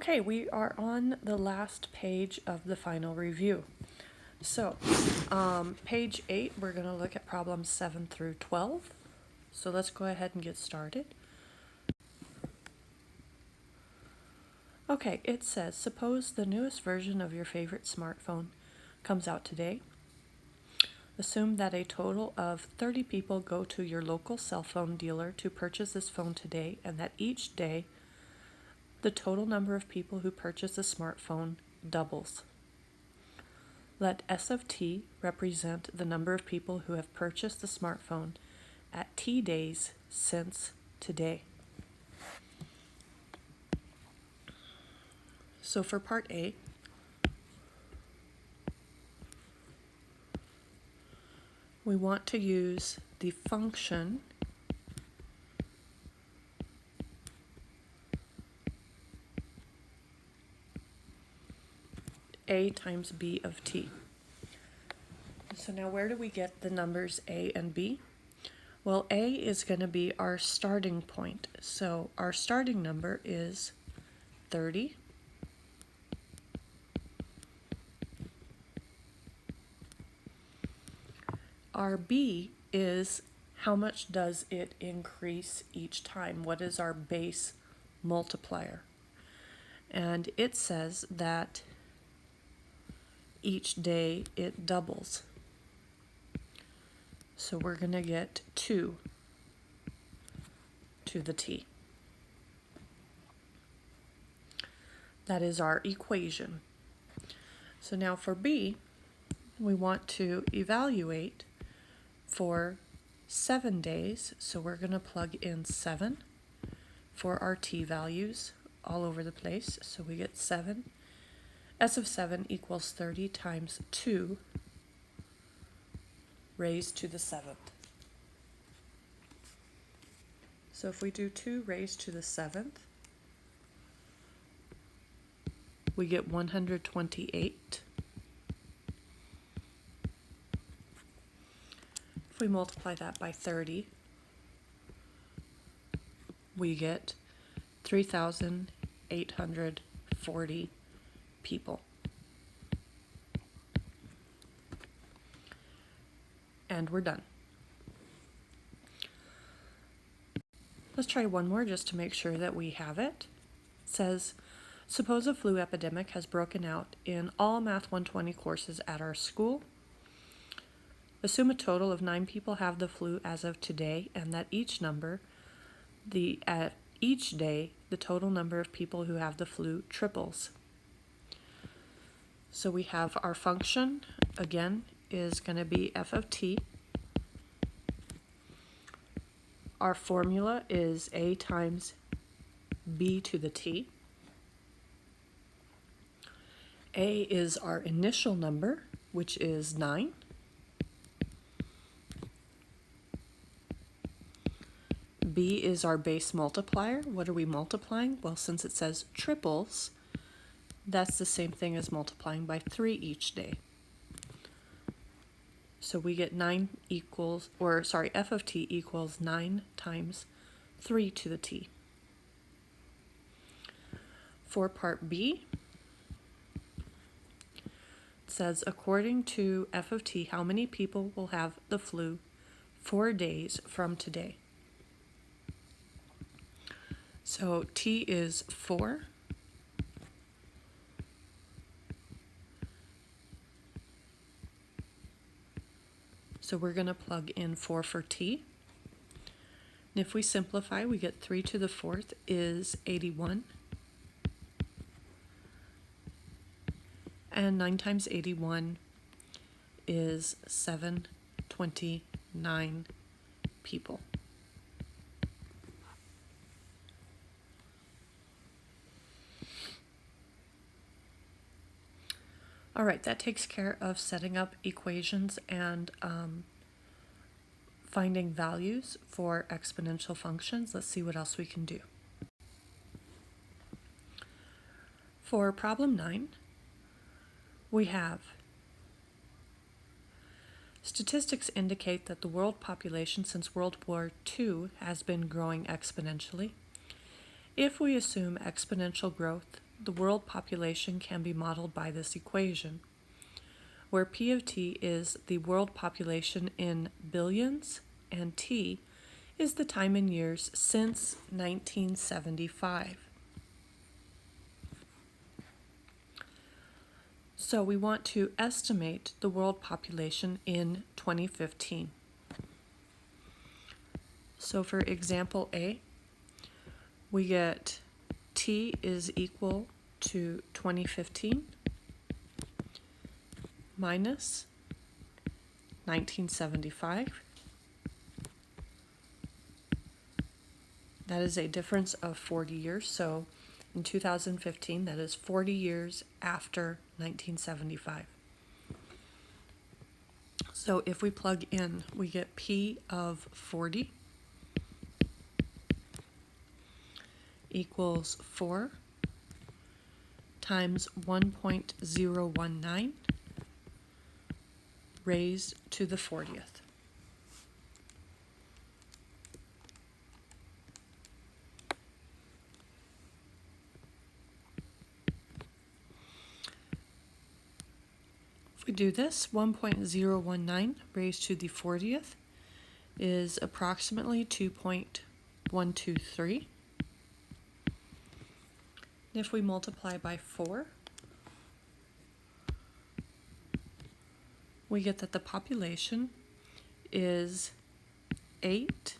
Okay, we are on the last page of the final review. So, page 8, we're going to look at problems 7 through 12. So let's go ahead and get started. Okay, it says, suppose the newest version of your favorite smartphone comes out today. Assume that a total of 30 people go to your local cell phone dealer to purchase this phone today, and that each day the total number of people who purchase the smartphone doubles. Let S of t represent the number of people who have purchased the smartphone at t days since today. So for part A, we want to use the function a times b of t. So now where do we get the numbers a and b? Well, a is going to be our starting point. So our starting number is 30. Our b is how much does it increase each time? What is our base multiplier? And it says that each day it doubles. So we're going to get 2 to the t. That is our equation. So now for b, we want to evaluate for 7 days. So we're going to plug in 7 for our t values all over the place. So we get 7. S of 7 equals 30 times 2 raised to the 7th. So if we do 2 raised to the 7th, we get 128. If we multiply that by 30, we get 3,840 people. And we're done. Let's try one more just to make sure that we have it. It says, suppose a flu epidemic has broken out in all Math 120 courses at our school. Assume a total of 9 people have the flu as of today, and that each day, the total number of people who have the flu triples. So we have our function, again, is going to be f of t. Our formula is a times b to the t. A is our initial number, which is 9. B is our base multiplier. What are we multiplying? Well, since it says triples, that's the same thing as multiplying by 3 each day. So we get f of t equals 9 times 3 to the t. For part B, it says, according to f of t, how many people will have the flu 4 days from today? So t is 4. So we're going to plug in 4 for t. And if we simplify, we get 3 to the 4th is 81. And 9 times 81 is 729 people. All right, that takes care of setting up equations and finding values for exponential functions. Let's see what else we can do. For problem 9, we have statistics indicate that the world population since World War II has been growing exponentially. If we assume exponential growth the world population can be modeled by this equation, where P of t is the world population in billions and t is the time in years since 1975. So we want to estimate the world population in 2015. So for example A, we get t is equal to 2015 minus 1975. That is a difference of 40 years. So in 2015, that is 40 years after 1975. So if we plug in, we get P of 40 equals 4 times 1.019 raised to the 40th. If we do this, 1.019 raised to the 40th is approximately 2.123. If we multiply by 4, we get that the population is 8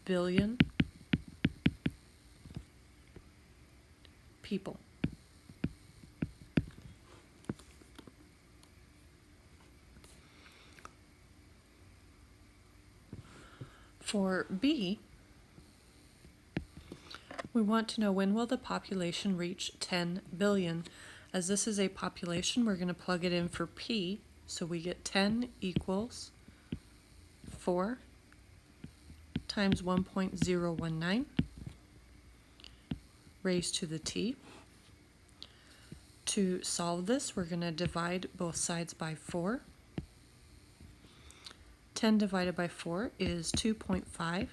billion people. For B, we want to know when will the population reach 10 billion. As this is a population, we're going to plug it in for P, so we get 10 equals 4 times 1.019 raised to the t. To solve this, we're going to divide both sides by 4. 10 divided by 4 is 2.5.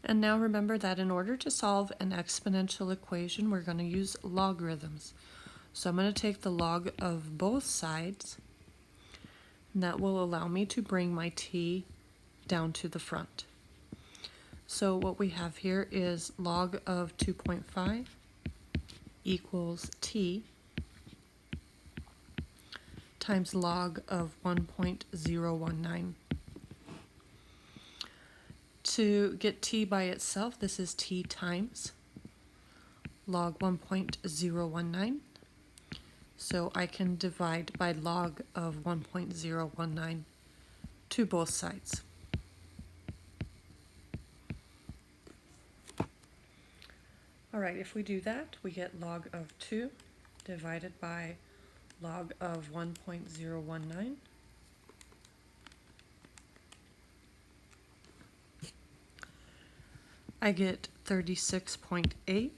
And now remember that in order to solve an exponential equation, we're going to use logarithms. So I'm going to take the log of both sides, and that will allow me to bring my t down to the front. So what we have here is log of 2.5 equals t times log of 1.019. To get t by itself, this is t times log 1.019. So I can divide by log of 1.019 to both sides. All right, if we do that, we get log of 2 divided by log of 1.019. I get 36.8,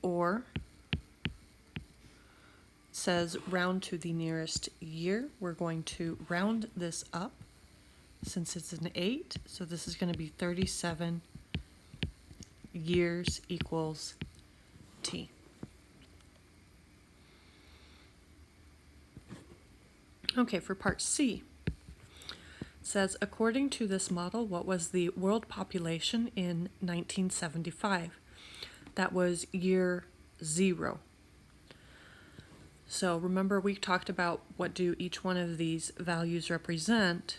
or it says round to the nearest year. We're going to round this up since it's an 8, so this is going to be 37 years equals t. Okay, for part C, it says, according to this model, what was the world population in 1975? That was year 0. So remember, we talked about what do each one of these values represent.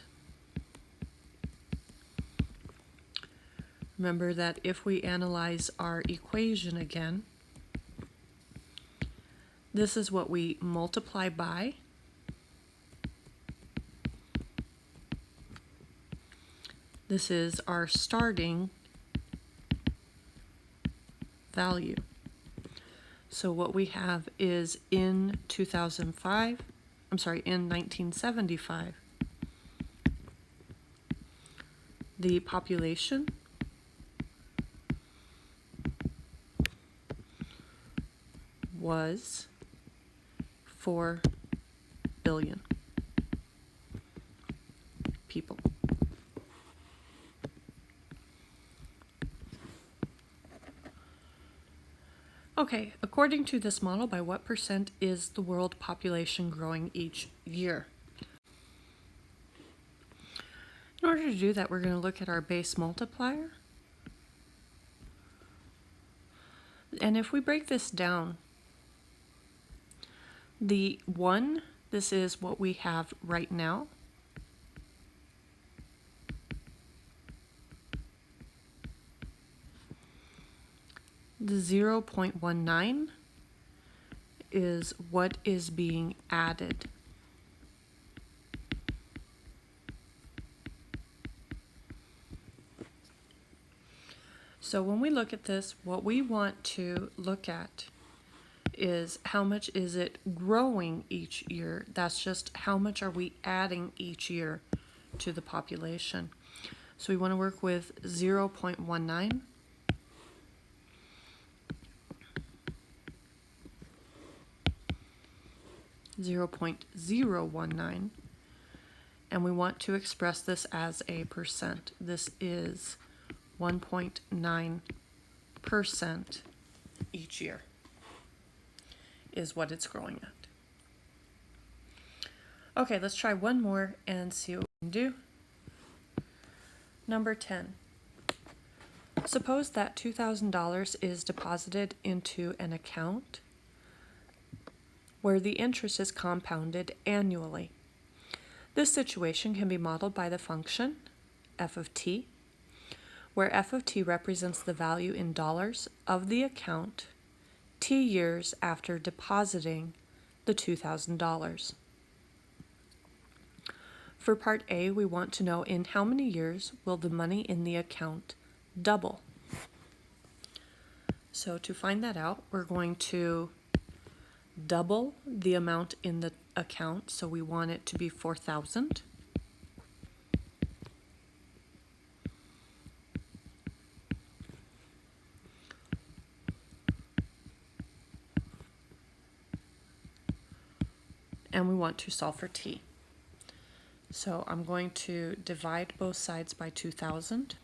Remember that if we analyze our equation again, this is what we multiply by. This is our starting value. So what we have is in 1975, the population was 4 billion people. Okay, according to this model, by what percent is the world population growing each year? In order to do that, we're going to look at our base multiplier. And if we break this down, the 1, this is what we have right now. The 0.19 is what is being added. So when we look at this, what we want to look at is how much is it growing each year. That's just how much are we adding each year to the population. So we want to work with 0.19. .019, and we want to express this as a percent. This is 1.9% each year is what it's growing at. Okay, let's try one more and see what we can do. Number 10. Suppose that $2,000 is deposited into an account where the interest is compounded annually. This situation can be modeled by the function f of t, where f of t represents the value in dollars of the account t years after depositing the $2,000. For part A, we want to know in how many years will the money in the account double. So to find that out, we're going to double the amount in the account, so we want it to be 4,000. And we want to solve for t. So I'm going to divide both sides by 2,000.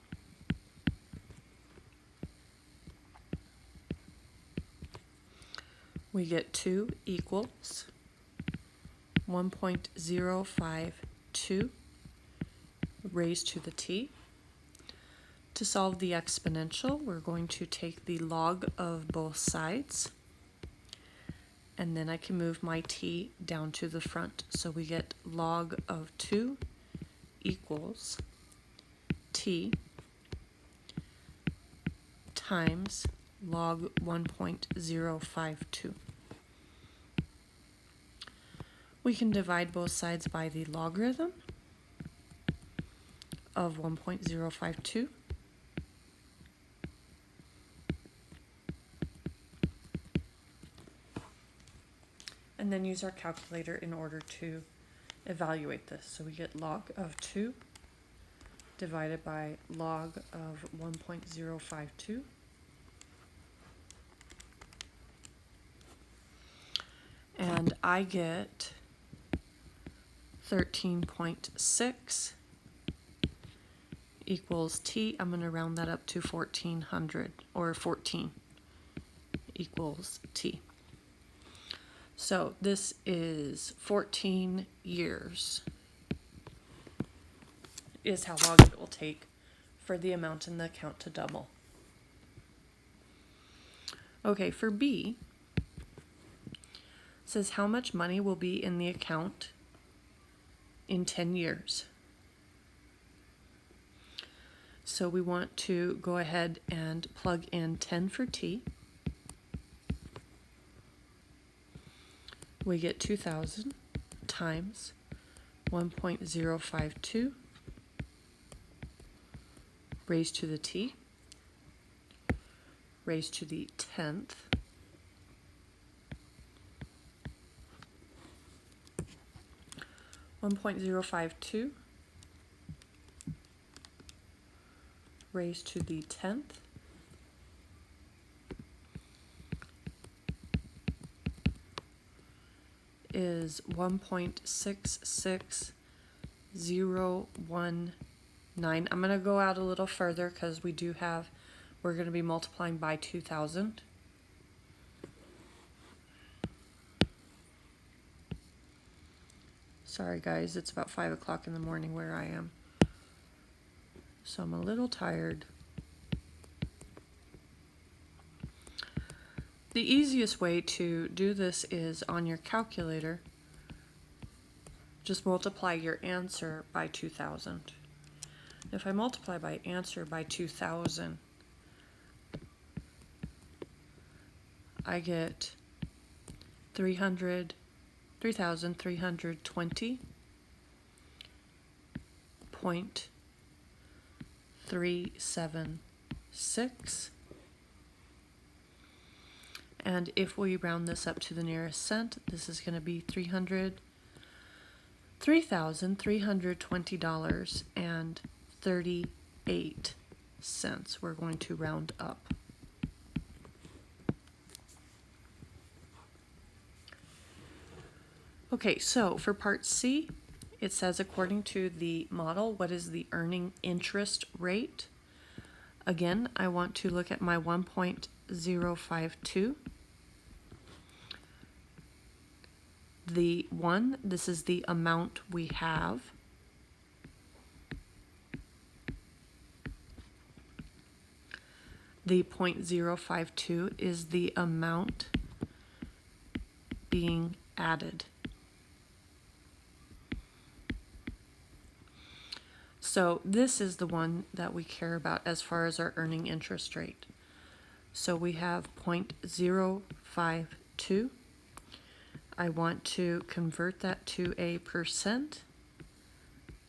We get 2 equals 1.052 raised to the t. To solve the exponential, we're going to take the log of both sides, and then I can move my t down to the front. So we get log of 2 equals t times log 1.052. We can divide both sides by the logarithm of 1.052. And then use our calculator in order to evaluate this. So we get log of 2 divided by log of 1.052. And I get 13.6 equals t. I'm going to round that up to 1,400, or 14 equals t. So this is 14 years is how long it will take for the amount in the account to double. Okay, for B, it says how much money will be in the account in 10 years. So we want to go ahead and plug in 10 for t. We get 2,000 times 1.052 raised to the t, raised to the 10th, .052 raised to the 10th is 1.66019. I'm going to go out a little further because we're going to be multiplying by 2,000. Sorry guys, it's about 5 o'clock in the morning where I am, so I'm a little tired. The easiest way to do this is on your calculator. Just multiply your answer by 2,000. If I multiply my answer by 2,000, I get 3,320.376. And if we round this up to the nearest cent, this is going to be $3,320.38. We're going to round up. Okay, so for part C, it says according to the model, what is the earning interest rate? Again, I want to look at my 1.052. The 1, this is the amount we have. The 0.052 is the amount being added. So this is the one that we care about as far as our earning interest rate. So we have 0.052. I want to convert that to a percent.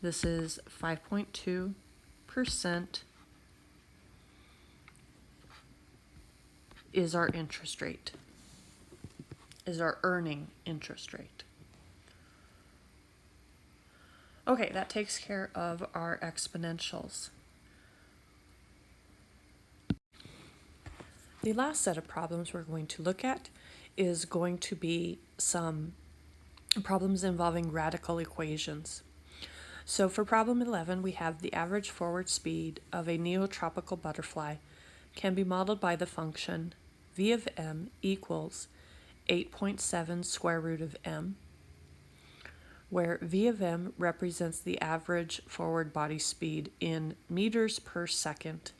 This is 5.2% is our interest rate, is our earning interest rate. Okay, that takes care of our exponentials. The last set of problems we're going to look at is going to be some problems involving radical equations. So for problem 11, we have the average forward speed of a neotropical butterfly can be modeled by the function v of m equals 8.7 square root of m, where v of m represents the average forward body speed in meters per second.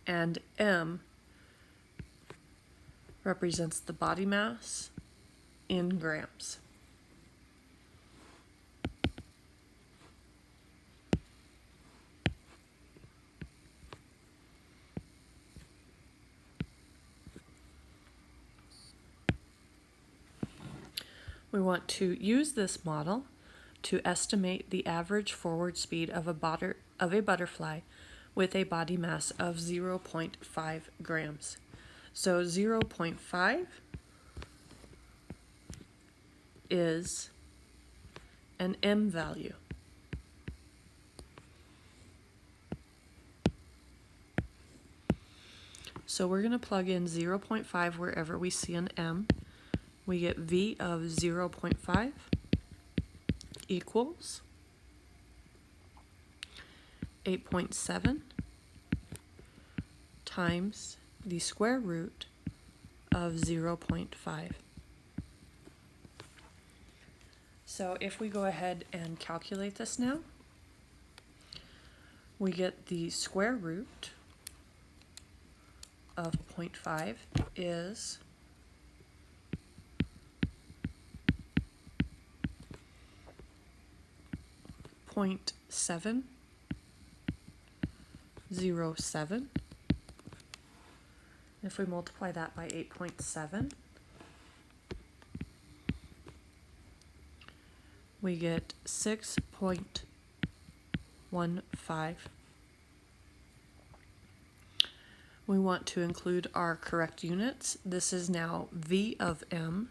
And m represents the body mass in grams. We want to use this model to estimate the average forward speed of a butterfly with a body mass of 0.5 grams. So 0.5 is an m value. So we're going to plug in 0.5 wherever we see an m. We get v of 0.5 equals 8.7 times the square root of 0.5. So if we go ahead and calculate this now, we get the square root of 0.5 is 0.707. If we multiply that by 8.7, we get 6.15. We want to include our correct units. This is now v of m.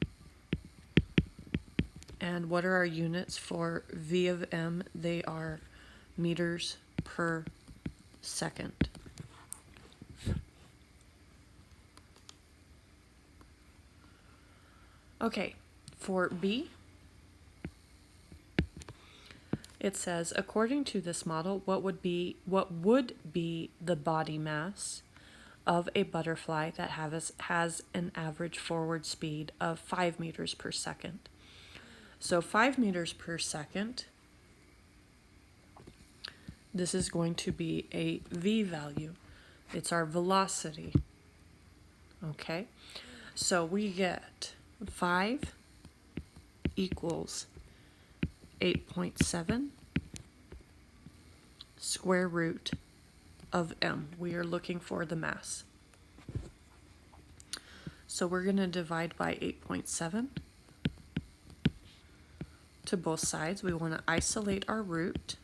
And what are our units for v of m? They are meters per second. Okay, for B, it says, according to this model, what would be the body mass of a butterfly that has an average forward speed of 5 meters per second? So 5 meters per second, this is going to be a V value. It's our velocity. Okay, so we get 5 equals 8.7 square root of m. We are looking for the mass. So we're going to divide by 8.7 to both sides. We want to isolate our root.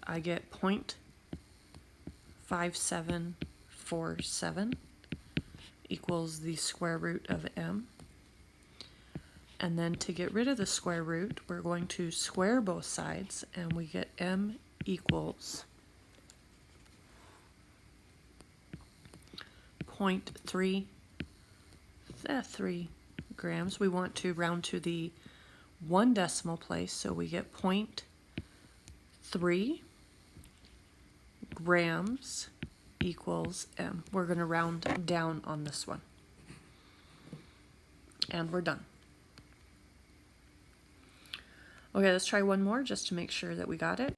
I get 0.5747 equals the square root of m. And then to get rid of the square root, we're going to square both sides, and we get m equals 0.3 grams. We want to round to the 1 decimal place, so we get 0.3 grams equals m. We're going to round down on this one. And we're done. Okay, let's try one more just to make sure that we got it.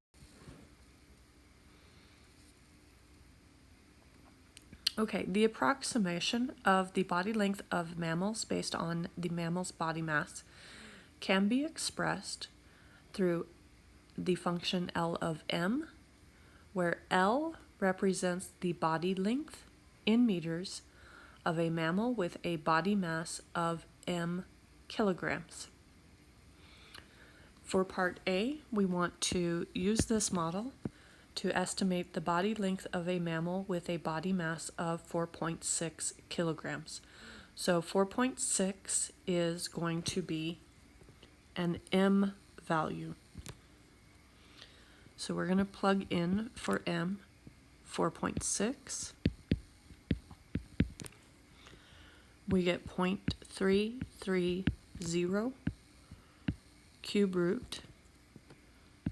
Okay, the approximation of the body length of mammals based on the mammal's body mass can be expressed through the function L of m, where L represents the body length in meters of a mammal with a body mass of m kilograms. For part A, we want to use this model to estimate the body length of a mammal with a body mass of 4.6 kilograms. So 4.6 is going to be an m value. So we're going to plug in for m 4.6. We get 0.330 cube root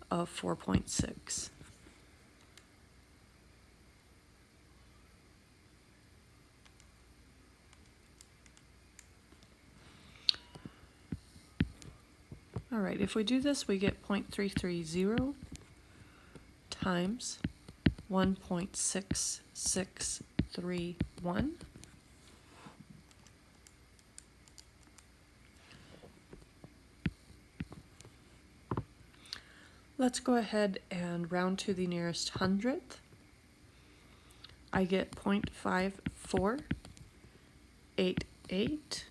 of 4.6. All right, if we do this, we get 0.330 times 1.6631. Let's go ahead and round to the nearest hundredth. I get 0.5488.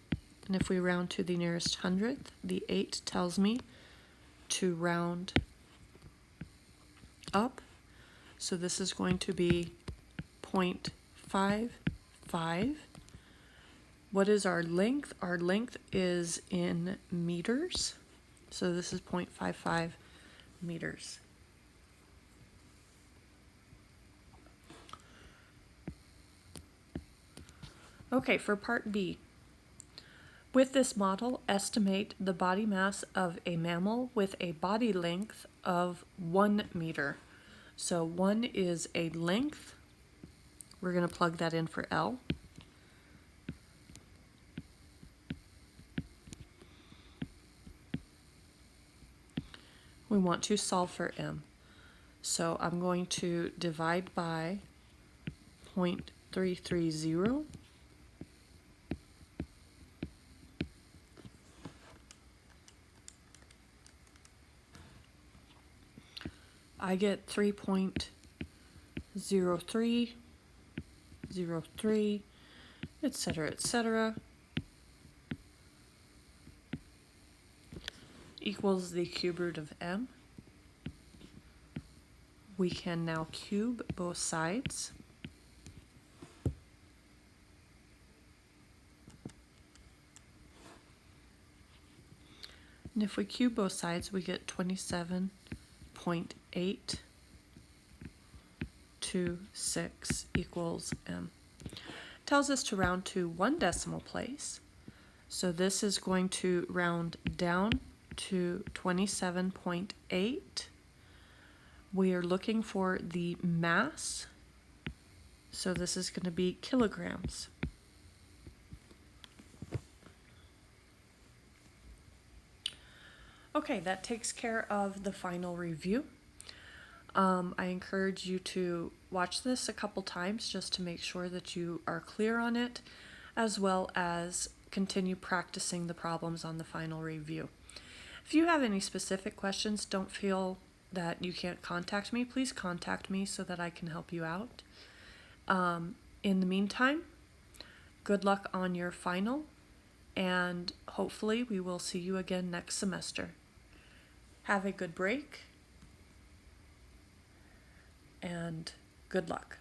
And if we round to the nearest hundredth, the 8 tells me to round up. So this is going to be 0.55. What is our length? Our length is in meters. So this is 0.55 meters. Okay, for part B. With this model, estimate the body mass of a mammal with a body length of 1 meter. So 1 is a length. We're going to plug that in for L. We want to solve for m. So I'm going to divide by 0.330. I get 3.0303, etc., etc., equals the cube root of m. We can now cube both sides. And if we cube both sides, we get 27.826 equals m. tells us to round to 1 decimal place. So this is going to round down to 27.8. We are looking for the mass. So this is going to be kilograms. Okay, that takes care of the final review. I encourage you to watch this a couple times just to make sure that you are clear on it, as well as continue practicing the problems on the final review. If you have any specific questions, don't feel that you can't contact me. Please contact me so that I can help you out. In the meantime, good luck on your final, and hopefully we will see you again next semester. Have a good break, and good luck.